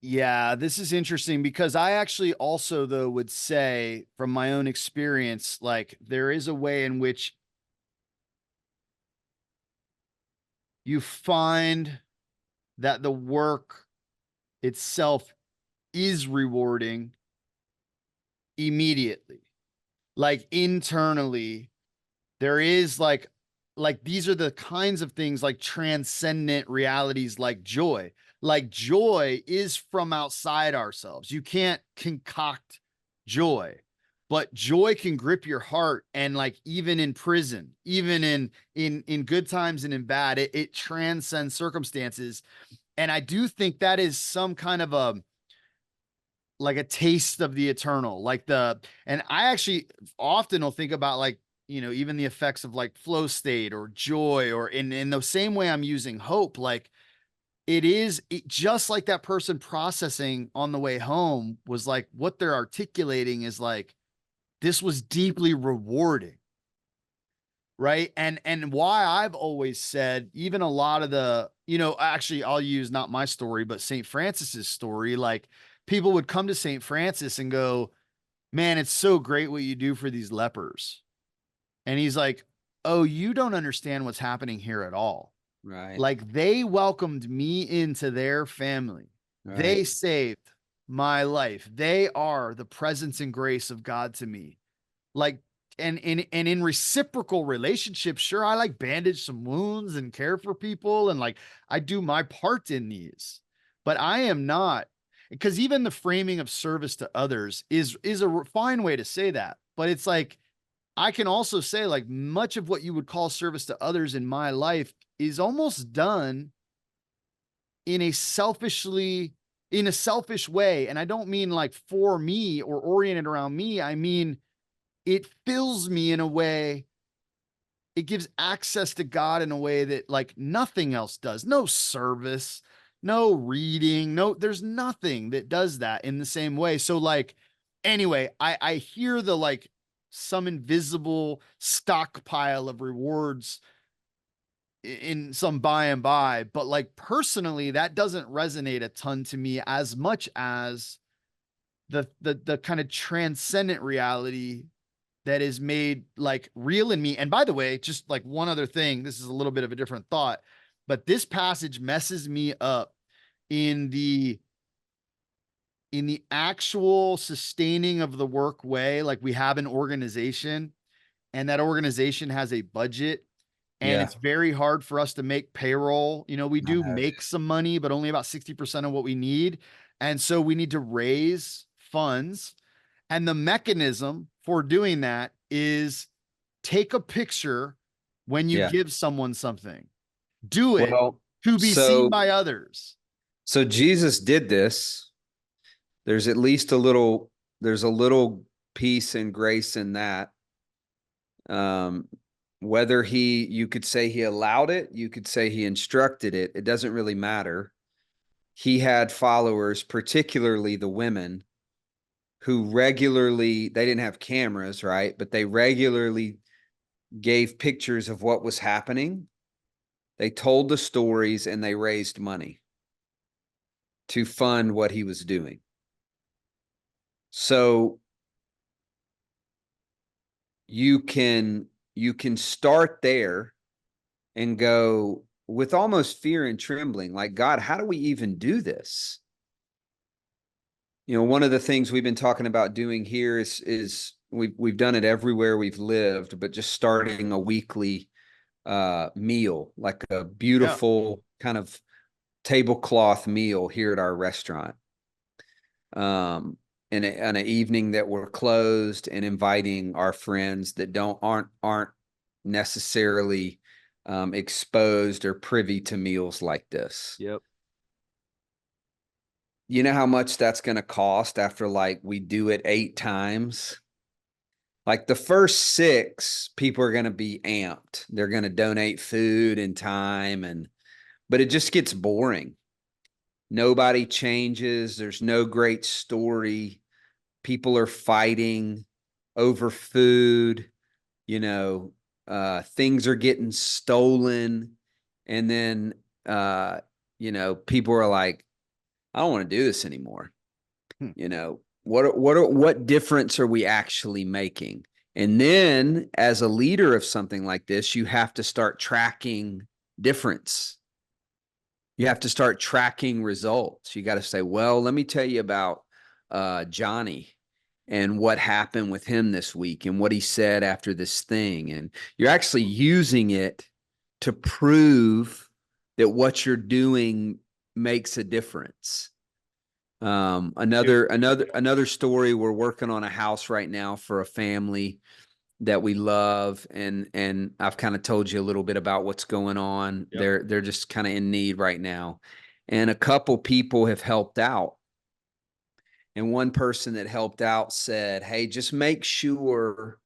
Yeah, this is interesting because I actually also, though, would say from my own experience, like there is a way in which you find that the work itself is rewarding immediately. Like internally, there is like these are the kinds of things like transcendent realities like joy. Like joy is from outside ourselves. You can't concoct joy, but joy can grip your heart, and like even in prison, even in good times and in bad, it transcends circumstances. And I do think that is some kind of a like a taste of the eternal, like and I actually often will think about like, even the effects of like flow state or joy, or in the same way I'm using hope, like just like that person processing on the way home was like, what they're articulating is like, this was deeply rewarding. Right. And why I've always said, even a lot of actually I'll use not my story, but St. Francis's story. Like people would come to St. Francis and go, man, it's so great what you do for these lepers. And he's like, oh, you don't understand what's happening here at all. Right. Like they welcomed me into their family. Right. They saved my life. They are the presence and grace of God to me. Like, and in reciprocal relationships, sure, I like bandage some wounds and care for people, and like I do my part in these, but I am not, because even the framing of service to others is a fine way to say that. But it's like I can also say like much of what you would call service to others in my life is almost done in a selfishly in a selfish way. And I don't mean like for me or oriented around me. I mean, it fills me in a way, it gives access to God in a way that like nothing else does. No service, no reading, no, there's nothing that does that in the same way. So like, anyway, I hear the like some invisible stockpile of rewards in some by and by, but like personally, that doesn't resonate a ton to me as much as the kind of transcendent reality that is made like real in me. And by the way, just like one other thing, this is a little bit of a different thought, but this passage messes me up in the actual sustaining of the work way. Like we have an organization and that organization has a budget and Yeah. it's very hard for us to make payroll. You know, we I do know. make some money, but only about 60% of what we need. And so we need to raise funds. And the mechanism for doing that is take a picture when you Yeah. give someone something, do it Well, to be seen so by others. so Jesus did this. There's at least there's a little peace and grace in that. Um, whether you could say he allowed it, you could say he instructed it. It doesn't really matter. He had followers, particularly the women, who regularly, they didn't have cameras, right? But they regularly gave pictures of what was happening. They told the stories and they raised money to fund what he was doing. So you can start there and go with almost fear and trembling, like, God, how do we even do this? You know, one of the things we've been talking about doing here is we've done it everywhere we've lived, but just starting a weekly meal, like a Yeah. beautiful kind of tablecloth meal here at our restaurant. In an evening that we're closed and inviting our friends that aren't necessarily exposed or privy to meals like this. Yep. You know how much that's going to cost after like we do it 8 times? Like the first 6, people are going to be amped. They're going to donate food and time, but it just gets boring. Nobody changes. There's no great story. People are fighting over food. You know, things are getting stolen. And then, people are like, I don't want to do this anymore. Hmm. You know, what difference are we actually making? And then as a leader of something like this, you have to start tracking difference. You have to start tracking results. You got to say, well, let me tell you about Johnny and what happened with him this week and what he said after this thing. And you're actually using it to prove that what you're doing makes a difference. Another story, we're working on a house right now for a family that we love, and I've kind of told you a little bit about what's going on. Yep. They're just kind of in need right now. And a couple people have helped out. And one person that helped out said, "Hey, just make sure,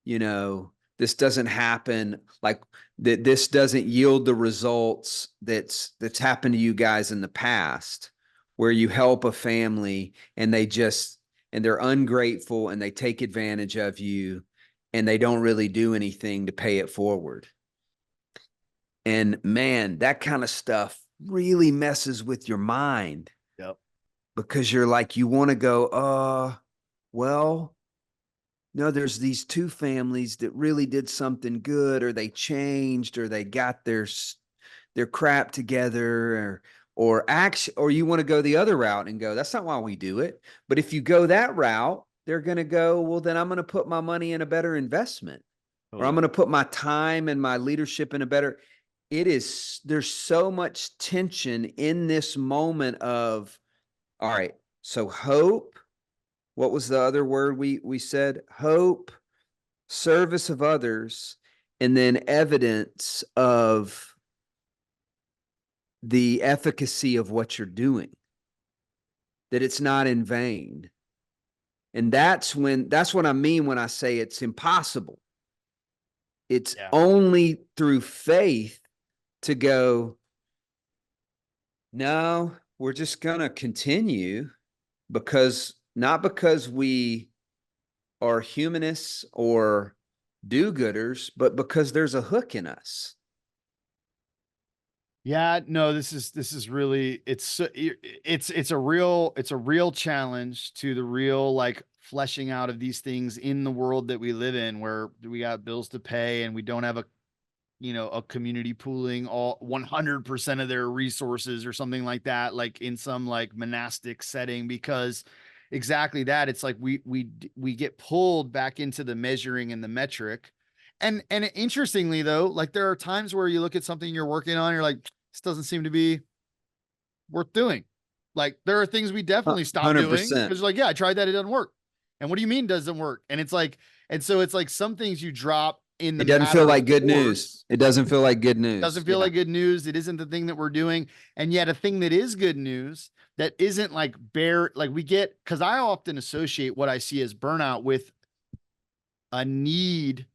this doesn't happen, like that this doesn't yield the results that's happened to you guys in the past, where you help a family and they're ungrateful and they take advantage of you and they don't really do anything to pay it forward." And man, that kind of stuff really messes with your mind, Yep. because you're like, you want to go, well, no, there's these 2 families that really did something good, or they changed, or they got their their crap together, or you want to go the other route and go, that's not why we do it. But if you go that route, they're going to go, well, then I'm going to put my money in a better investment, or I'm going to put my time and my leadership in a better. There's so much tension in this moment of, all right, so hope. What was the other word we said? Hope, service of others, and then evidence of the efficacy of what you're doing, that it's not in vain. And that's what I mean when I say it's impossible. It's only through faith to go, no, we're just going to continue, not because we are humanists or do-gooders, but because there's a hook in us. Yeah, no, this is really, it's a real challenge to the real, like, fleshing out of these things in the world that we live in, where we got bills to pay and we don't have a community pooling all 100% of their resources or something like that, like in some like monastic setting, because exactly that, it's like we get pulled back into the measuring and the metric. And interestingly though, like there are times where you look at something you're working on, you're like, this doesn't seem to be worth doing. Like there are things we definitely stop doing 100%. because like, yeah, I tried that, it doesn't work. And what do you mean doesn't work? And it's like, and so it's like some things you drop in the It doesn't feel like good course. news. It doesn't feel like good news. Doesn't feel like good news. It isn't the thing that we're doing. And yet a thing that is good news that isn't like like we get, because I often associate what I see as burnout with a need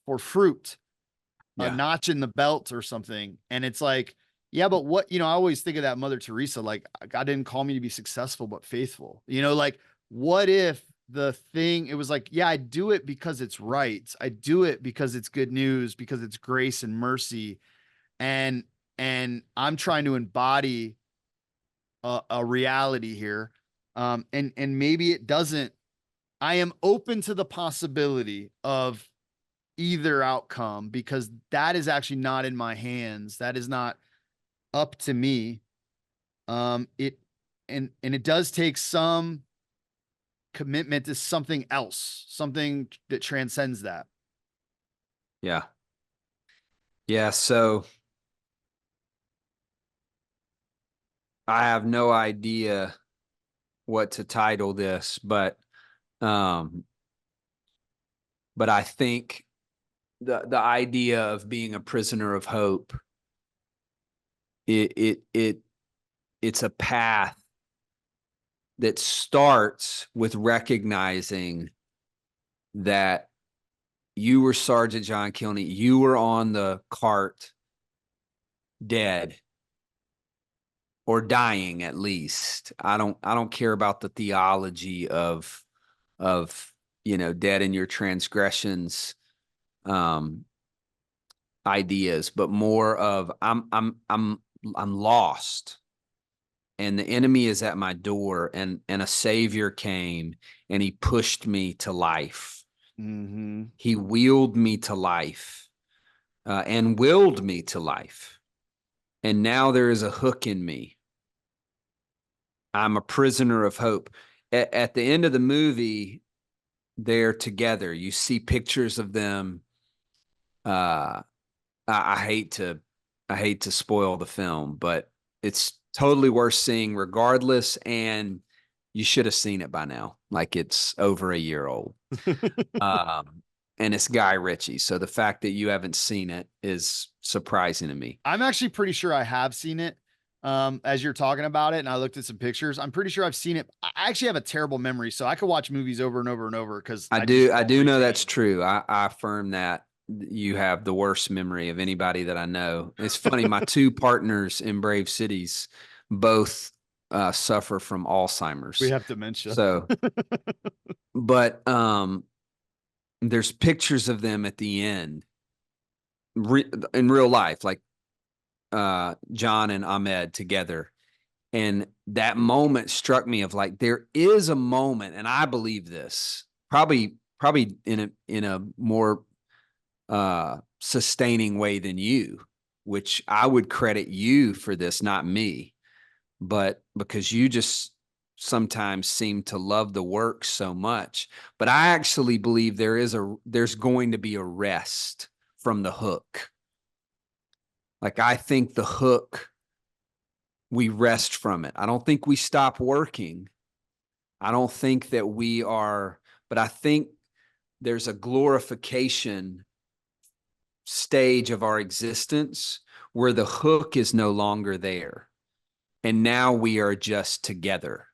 for fruit, a notch in the belt or something. And it's like, yeah, but what, I always think of that Mother Teresa, like God didn't call me to be successful, but faithful, like what if the thing, it was like, yeah, I do it because it's right. I do it because it's good news, because it's grace and mercy. And I'm trying to embody a reality here. And maybe it doesn't, I am open to the possibility of either outcome, because that is actually not in my hands. That is not up to me. It does take some commitment to something else, something that transcends that. Yeah. Yeah. So I have no idea what to title this, but I think the idea of being a prisoner of hope, it's a path that starts with recognizing that you were Sergeant John Kilney, you were on the cart dead or dying, at least. I don't care about the theology of dead in your transgressions ideas, but more of I'm lost, and the enemy is at my door, and a savior came and he pushed me to life. Mm-hmm. He wheeled me to life and willed me to life. And now there is a hook in me. I'm a prisoner of hope. At the end of the movie, they're together. You see pictures of them. I hate to spoil the film, but it's totally worth seeing regardless. And you should have seen it by now. Like, it's over a year old. And it's Guy Ritchie. So the fact that you haven't seen it is surprising to me. I'm actually pretty sure I have seen it. As you're talking about it, and I looked at some pictures, I'm pretty sure I've seen it. I actually have a terrible memory, so I could watch movies over and over and over, because I do know that's true. I affirm that you have the worst memory of anybody that I know. It's funny. My two partners in Brave Cities both suffer from Alzheimer's. We have dementia. So, but there's pictures of them at the end in real life, like John and Ahmed together. And that moment struck me of like, there is a moment, and I believe this probably in a more sustaining way than you, which I would credit you for this, not me, but because you just sometimes seem to love the work so much. But I actually believe there's going to be a rest from the hook. Like, I think the hook, we rest from it. I don't think we stop working. I don't think that we are, but I think there's a glorification stage of our existence where the hook is no longer there. And now we are just together.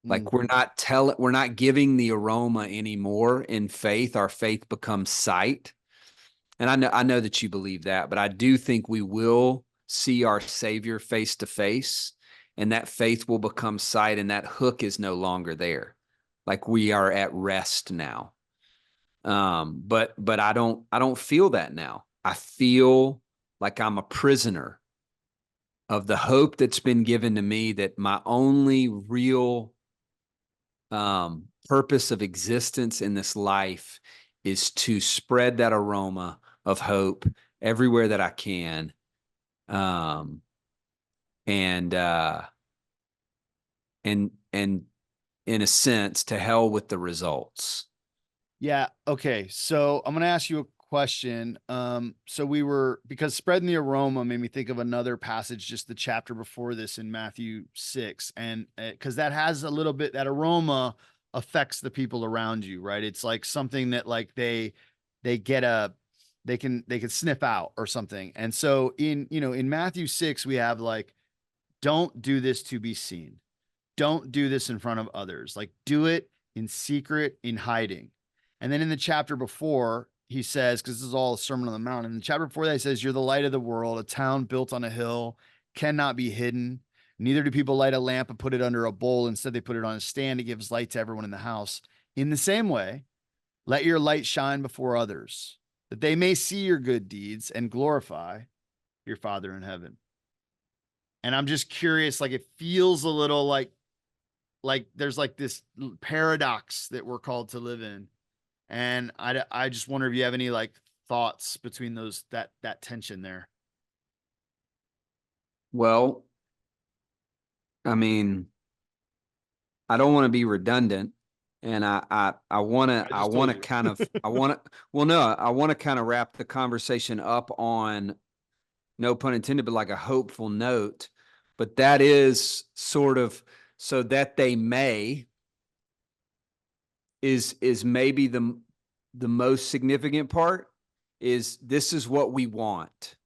Like, we're not giving the aroma anymore in faith. Our faith becomes sight. And I know that you believe that, but I do think we will see our Savior face to face, and that faith will become sight, and that hook is no longer there. Like, we are at rest now. But I don't feel that now. I feel like I'm a prisoner of the hope that's been given to me, that my only real purpose of existence in this life is to spread that aroma of hope everywhere that I can. And in a sense, to hell with the results. Yeah. Okay. So I'm going to ask you a question. Because spreading the aroma made me think of another passage, just the chapter before this in Matthew 6. And because that has a little bit, that aroma affects the people around you, right? It's like something that like they can sniff out or something. And so in Matthew 6, we have like, don't do this to be seen. Don't do this in front of others. Like, do it in secret, in hiding. And then in the chapter before, he says, because this is all a Sermon on the Mount, in the chapter before that, he says, you're the light of the world. A town built on a hill cannot be hidden. Neither do people light a lamp and put it under a bowl. Instead, they put it on a stand. It gives light to everyone in the house. In the same way, let your light shine before others, that they may see your good deeds and glorify your Father in heaven. And I'm just curious, like, it feels a little like there's like this paradox that we're called to live in. And I just wonder if you have any like thoughts between that tension there. Well, I mean, I don't want to be redundant, and I want to kind of I want to no, I want to kind of wrap the conversation up on, no pun intended, but like a hopeful note. But that is sort of, so that they may is maybe the most significant part. Is this is what we want.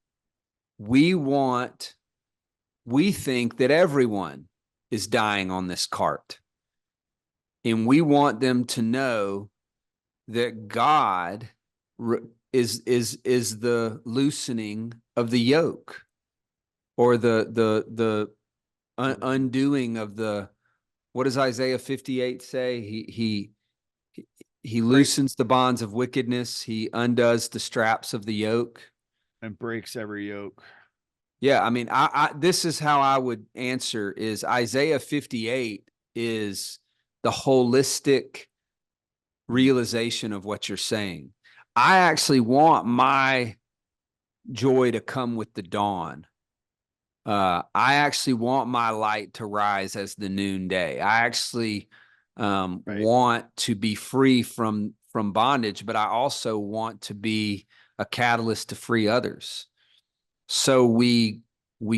We think that everyone is dying on this cart. And we want them to know that God is the loosening of the yoke, or the undoing of the, what does Isaiah 58 say? He loosens the bonds of wickedness. He undoes the straps of the yoke And breaks every yoke. Yeah, I mean, this is how I would answer, is Isaiah 58 is the holistic realization of what you're saying. I actually want my joy to come with the dawn. I actually want my light to rise as the noonday. I actually want to be free from bondage, but I also want to be a catalyst to free others. So we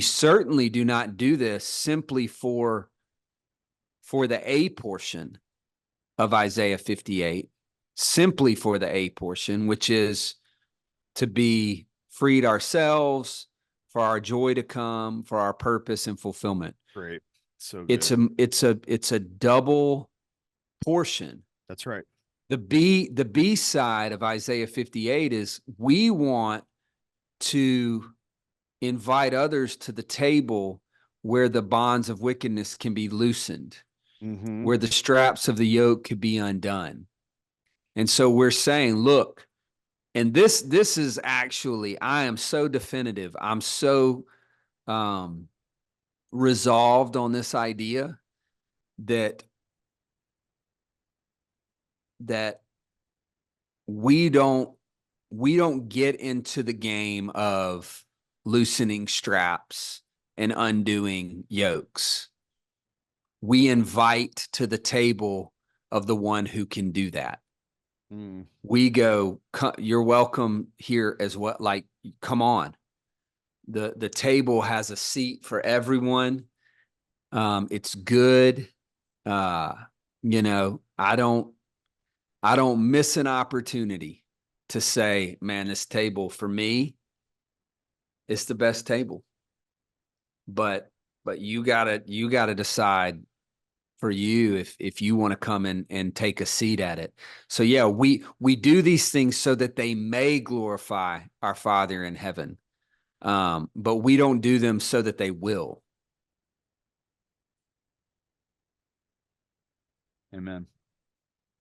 certainly do not do this simply for the A portion of Isaiah 58, simply for the A portion, which is to be freed ourselves, for our joy to come, for our purpose and fulfillment. Great. So good. It's a double portion. That's right. The B side of Isaiah 58 is we want to invite others to the table where the bonds of wickedness can be loosened, where the straps of the yoke could be undone. And so we're saying, look, and this is actually, I am so definitive. I'm so resolved on this idea that we don't get into the game of loosening straps and undoing yokes. We invite to the table of the one who can do that. Mm. We go, you're welcome here as well. Like, come on. The table has a seat for everyone. It's good. You know, I don't miss an opportunity to say, man, this table for me, it's the best table. But you gotta decide for you if you want to come in and take a seat at it. So yeah, we do these things so that they may glorify our Father in heaven. But we don't do them so that they will. Amen.